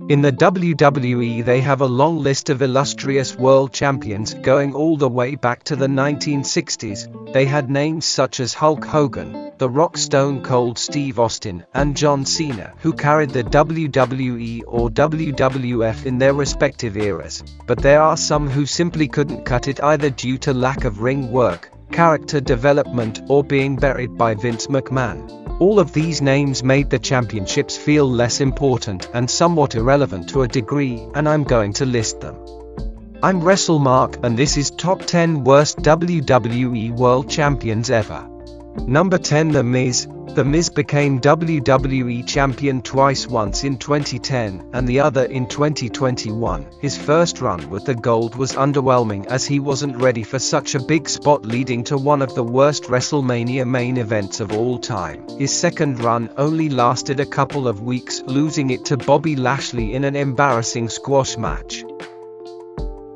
In the WWE they have a long list of illustrious world champions going all the way back to the 1960s. They had names such as Hulk Hogan, The Rock, Stone Cold Steve Austin, and John Cena, who carried the WWE or WWF in their respective eras, but there are some who simply couldn't cut it either due to lack of ring work, character development, or being buried by Vince McMahon. All of these names made the championships feel less important and somewhat irrelevant to a degree, and I'm going to list them. I'm WrestleMark, and this is Top 10 Worst WWE World Champions Ever. Number 10. The Miz. The Miz became WWE Champion twice, once in 2010 and the other in 2021. His first run with the gold was underwhelming as he wasn't ready for such a big spot, leading to one of the worst WrestleMania main events of all time. His second run only lasted a couple of weeks, losing it to Bobby Lashley in an embarrassing squash match.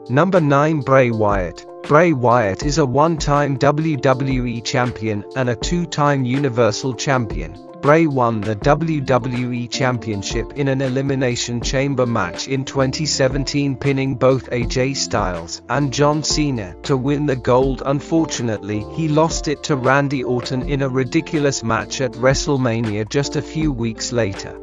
Number 9. Bray Wyatt. Bray Wyatt is a one-time WWE Champion and a two-time Universal Champion. Bray won the WWE Championship in an Elimination Chamber match in 2017, pinning both AJ Styles and John Cena to win the gold. Unfortunately, he lost it to Randy Orton in a ridiculous match at WrestleMania just a few weeks later.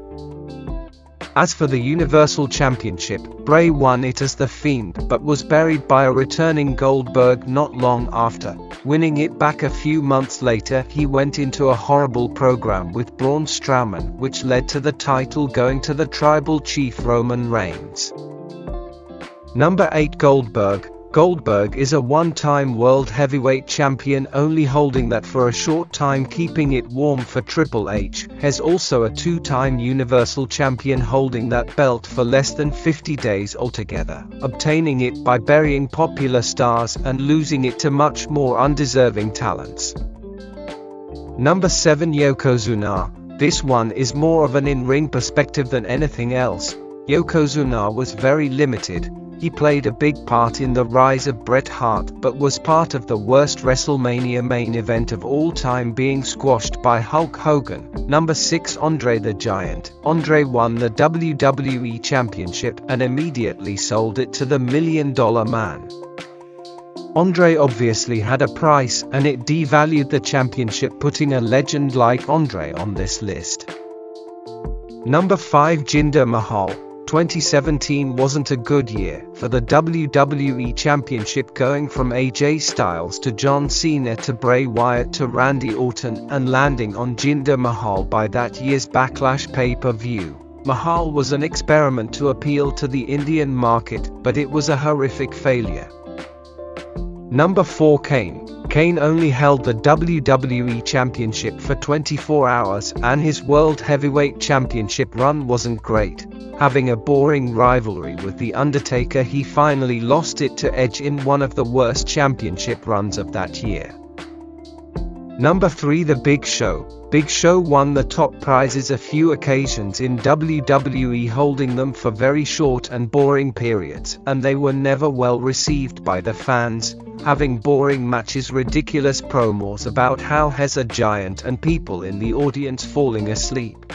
As for the Universal Championship, Bray won it as The Fiend, but was buried by a returning Goldberg not long after. Winning it back a few months later, he went into a horrible program with Braun Strowman, which led to the title going to the Tribal Chief Roman Reigns. Number 8. Goldberg. Goldberg is a one-time World Heavyweight Champion, only holding that for a short time, keeping it warm for Triple H. Has also a two-time Universal Champion, holding that belt for less than 50 days altogether, obtaining it by burying popular stars and losing it to much more undeserving talents. Number 7. Yokozuna. This one is more of an in-ring perspective than anything else. Yokozuna was very limited. He played a big part in the rise of Bret Hart, but was part of the worst WrestleMania main event of all time, being squashed by Hulk Hogan. Number 6. Andre the Giant. Andre won the WWE Championship and immediately sold it to the $1 Million Man. Andre obviously had a price, and it devalued the championship, putting a legend like Andre on this list. Number 5. Jinder Mahal. 2017 wasn't a good year for the WWE Championship, going from AJ Styles to John Cena to Bray Wyatt to Randy Orton, and landing on Jinder Mahal by that year's Backlash pay-per-view. Mahal was an experiment to appeal to the Indian market, but it was a horrific failure. Number 4. Kane. Kane only held the WWE Championship for 24 hours, and his World Heavyweight Championship run wasn't great. Having a boring rivalry with The Undertaker, he finally lost it to Edge in one of the worst championship runs of that year. Number 3. The Big Show. Big Show won the top prizes a few occasions in WWE, holding them for very short and boring periods, and they were never well received by the fans, having boring matches, ridiculous promos about how he's a giant, and people in the audience falling asleep.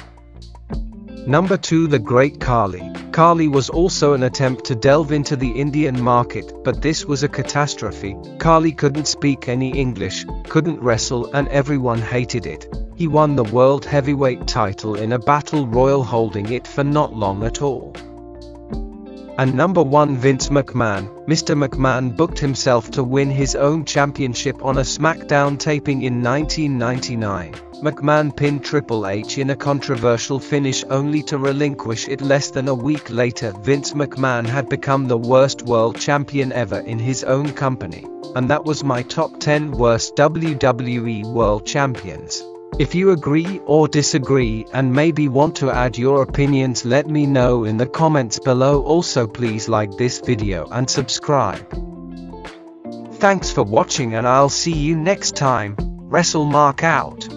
Number 2. The Great Khali. Khali was also an attempt to delve into the Indian market, but this was a catastrophe. Khali couldn't speak any English, couldn't wrestle, and everyone hated it. He won the World Heavyweight title in a battle royal, holding it for not long at all. And number 1. Vince McMahon. Mr. McMahon booked himself to win his own championship on a SmackDown taping in 1999. McMahon pinned Triple H in a controversial finish, only to relinquish it less than a week later. Vince McMahon had become the worst world champion ever in his own company. And that was my top 10 worst WWE World Champions. If you agree or disagree and maybe want to add your opinions, let me know in the comments below. Also, please like this video and subscribe. Thanks for watching, and I'll see you next time. WrestleMark out.